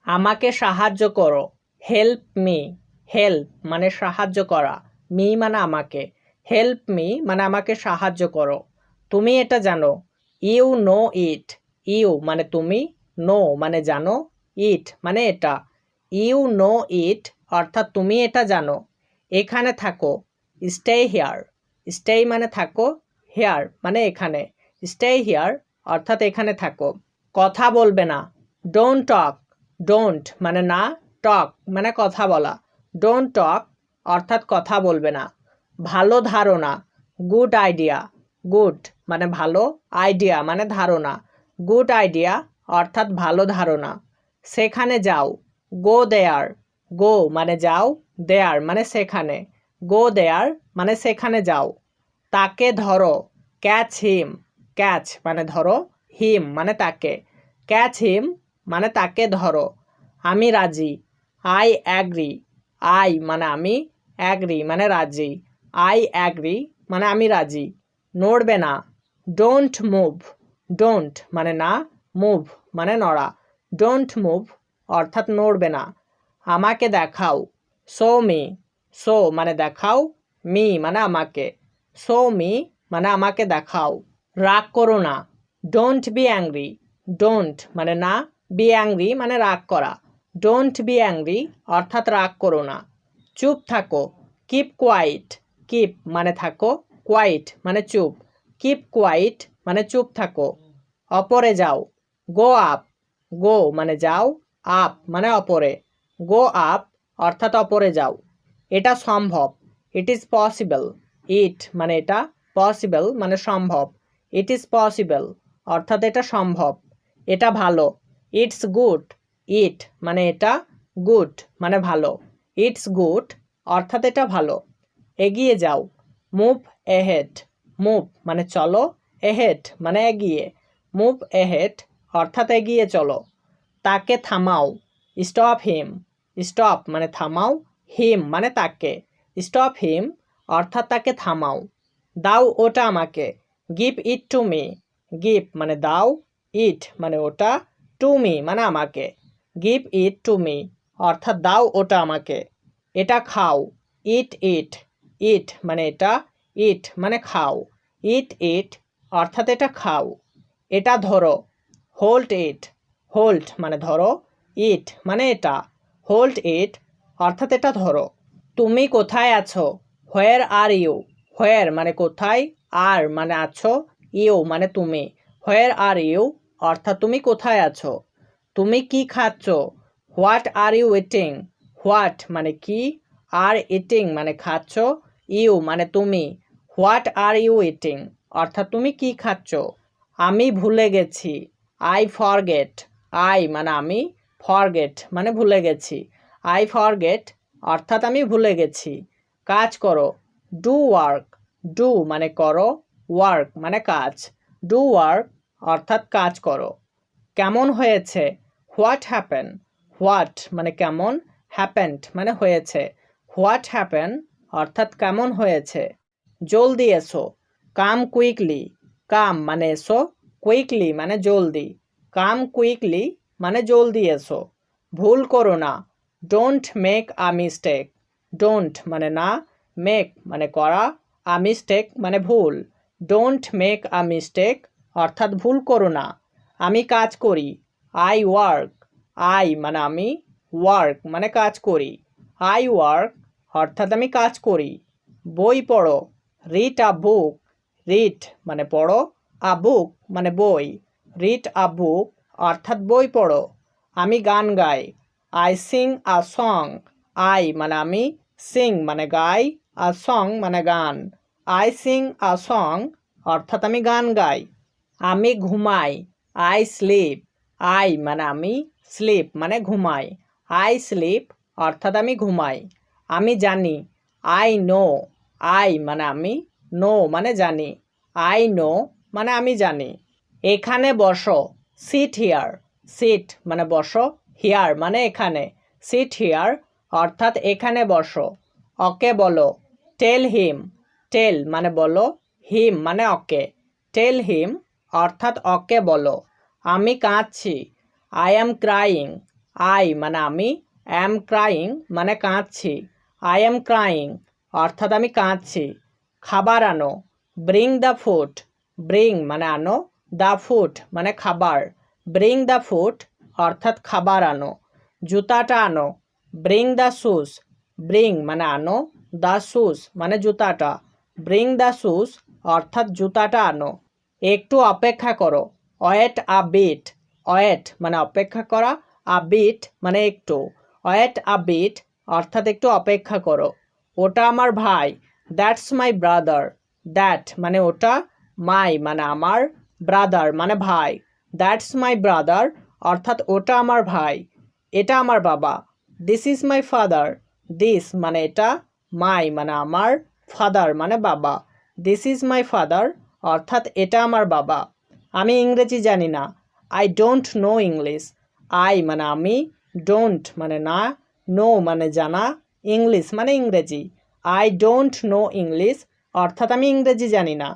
আমাকে সাহায্য করো, হেল্প মি। হেল্প মানে সাহায্য করা, মি মানে আমাকে। হেল্প মি মানে আমাকে সাহায্য করো। তুমি এটা জানো, ইউ নো ইট। ইউ মানে তুমি, নো মানে জানো, ইট মানে এটা। ইউ নো ইট অর্থাৎ তুমি এটা জানো। এখানে থাকো, স্টে হিয়ার। স্টে মানে থাকো, হেয়ার মানে এখানে। স্টে হিয়ার অর্থাৎ এখানে থাকো। কথা বলবে না, ডোন্ট টক। ডোন্ট মানে না, টক মানে কথা বলা। ডোন্ট টক অর্থাৎ কথা বলবে না। ভালো ধারণা, গুড আইডিয়া। গুড মানে ভালো, আইডিয়া মানে ধারণা। গুড আইডিয়া অর্থাৎ ভালো ধারণা। সেখানে যাও, গো দেয়ার। গো মানে যাও, দেয়ার মানে সেখানে। গো দেয়ার মানে সেখানে যাও। তাকে ধরো, ক্যাচ হিম। ক্যাচ মানে ধরো, হিম মানে তাকে। ক্যাচ হিম মানে তাকে ধরো। আমি রাজি, আই অ্যাগ্রি। আই মানে আমি, অ্যাগ্রি মানে রাজি। আই অ্যাগ্রি মানে আমি রাজি। নড়বে না, ডোন্ট মুভ। ডোন্ট মানে না, মুভ মানে নড়া। ডোন্ট মুভ অর্থাৎ নড়বে না। আমাকে দেখাও, শো মি। শো মানে দেখাও, মি মানে আমাকে। শো মি মানে আমাকে দেখাও। রাগ করো না, ডোন্ট বি অ্যাংরি। ডোন্ট মানে না, বি অ্যাংরি মানে রাগ করা। ডোন্ট বি অ্যাংরি অর্থাৎ রাগ করো না। চুপ থাকো, কিপ কোয়াইট। কিপ মানে থাকো, কোয়াইট মানে চুপ। কিপ কোয়াইট মানে চুপ থাকো। অপরে যাও, গো আপ। গো মানে যাও, আপ মানে অপরে। গো আপ অর্থাৎ অপরে যাও। এটা সম্ভব, ইট ইজ পসিবল। ইট মানে এটা, পসিবল মানে সম্ভব। ইট ইজ পসিবল অর্থাৎ এটা সম্ভব। এটা ভালো, ইটস গুড। ইট মানে এটা, গুড মানে ভালো। ইটস গুড অর্থাৎ এটা ভালো। এগিয়ে যাও, মুভ এহেড। মুভ মানে চলো, এহেড মানে এগিয়ে। মুভ এহেড অর্থাৎ এগিয়ে চলো। তাকে থামাও, স্টপ হিম। স্টপ মানে থামাও, হিম মানে তাকে। স্টপ হিম অর্থাৎ তাকে থামাও। দাও ওটা আমাকে, give it to me. Give মানে দাও, ইট মানে ওটা, টু মি মানে আমাকে। গিভ ইট টু মি অর্থাৎ দাও ওটা আমাকে। এটা খাও, ইট ইট। ইট মানে এটা, ইট মানে খাও। ইট ইট অর্থাৎ এটা খাও। এটা ধরো, হোল্ড ইট। হোল্ড মানে ধরো, ইট মানে এটা। হোল্ড ইট অর্থাৎ এটা ধরো। তুমি কোথায় আছো, হোয়ার আর ইউ। হোয়ার মানে কোথায়, আর মানে আছো, ইউ মানে তুমি। হোয়ার আর ইউ অর্থাৎ তুমি কোথায় আছো। তুমি কি খাচ্ছ, what are you eating. What মানে কি, আর ইটিং মানে খাচ্ছ, ইউ মানে তুমি। হোয়াট আর ইউ ইটিং অর্থাৎ তুমি কি খাচ্ছ। আমি ভুলে গেছি, আই ফরগেট। আই মানে আমি, ফরগেট মানে ভুলে গেছি। আই ফরগেট অর্থাৎ আমি ভুলে গেছি। কাজ করো, ডু ওয়ার্ক। ডু মানে করো, ওয়ার্ক মানে কাজ। ডু ওয়ার্ক অর্থাৎ কাজ করো। কেমন হয়েছে, হোয়াট হ্যাপেন। হোয়াট মানে কেমন, হ্যাপেন্ড মানে হয়েছে। হোয়াট হ্যাপেন অর্থাৎ কেমন হয়েছে। জলদি এসো, কাম কুইকলি। কাম মানে এসো, কুইকলি মানে জলদি। কাম কুইকলি মানে জলদি এসো। ভুল করো না, don't make a mistake. Don't মানে না, মেক মানে করা, আ মিস্টেক মানে ভুল। ডোন্ট মেক আ মিস্টেক অর্থাৎ ভুল করো না। আমি কাজ করি, আই ওয়ার্ক। আই মানে আমি, ওয়ার্ক মানে কাজ করি। আই ওয়ার্ক অর্থাৎ আমি কাজ করি। বই পড়ো, রিড আ বুক। রিড মানে পড়ো, আ বুক মানে বই। রিড আ বুক অর্থাৎ বই পড়ো। আমি গান গাই, I sing a song. I মানে আমি, সিং মানে গাই, আ সং মানে গান। আই সিং আ সং অর্থাৎ আমি গান গাই। আমি ঘুমাই, আই স্লিপ। আই মানে আমি, স্লিপ মানে ঘুমাই। আই স্লিপ অর্থাৎ আমি ঘুমাই। আমি জানি, আই নো। আই মানে আমি, নো মানে জানি। আই নো মানে আমি জানি। এখানে বসো, সিট হিয়ার। সিট মানে বসো, হিয়ার মানে এখানে। সিট হিয়ার অর্থাৎ এখানে বসো। ওকে বলো, টেল হিম। টেল মানে বলো, হিম মানে ওকে। টেল হিম অর্থাৎ ওকে বলো। আমি কাঁদছি, আই অ্যাম ক্রাইং। আই মানে আমি, অ্যাম ক্রাইং মানে কাঁদছি, আই অ্যাম ক্রাইং অর্থাৎ আমি কাঁদছি। খাবার আনো, ব্রিং দ্য ফুড, ব্রিং মানে আনো, দ্য ফুড মানে খাবার, ব্রিং দ্য ফুড অর্থাৎ খাবার আনো। জুতাটা আনো, ব্রিং দ্য শুজ, ব্রিং মানে আনো, দ্য শুজ মানে জুতাটা, ব্রিং দ্য শুজ অর্থাৎ জুতাটা আনো। একটু অপেক্ষা করো, ওয়েট আ বিট, ওয়েট মানে অপেক্ষা করা, আ বিট মানে একটু, ওয়েট আ বিট অর্থাৎ একটু অপেক্ষা করো। ওটা আমার ভাই, দ্যাটস মাই ব্রাদার, দ্যাট মানে ওটা, মাই মানে আমার, ব্রাদার মানে ভাই, দ্যাটস মাই ব্রাদার অর্থাৎ ওটা আমার ভাই। এটা আমার বাবা, this is my father, this মানে এটা, মাই মানে আমার, ফাদার মানে বাবা, দিস ইজ মাই ফাদার অর্থাৎ এটা আমার বাবা। আমি ইংরেজি জানি না, I don't know English, I মানে আমি, ডোন্ট মানে না, নো মানে জানা, ইংলিশ মানে ইংরেজি, আই ডোন্ট নো ইংলিশ অর্থাৎ আমি ইংরেজি জানি না।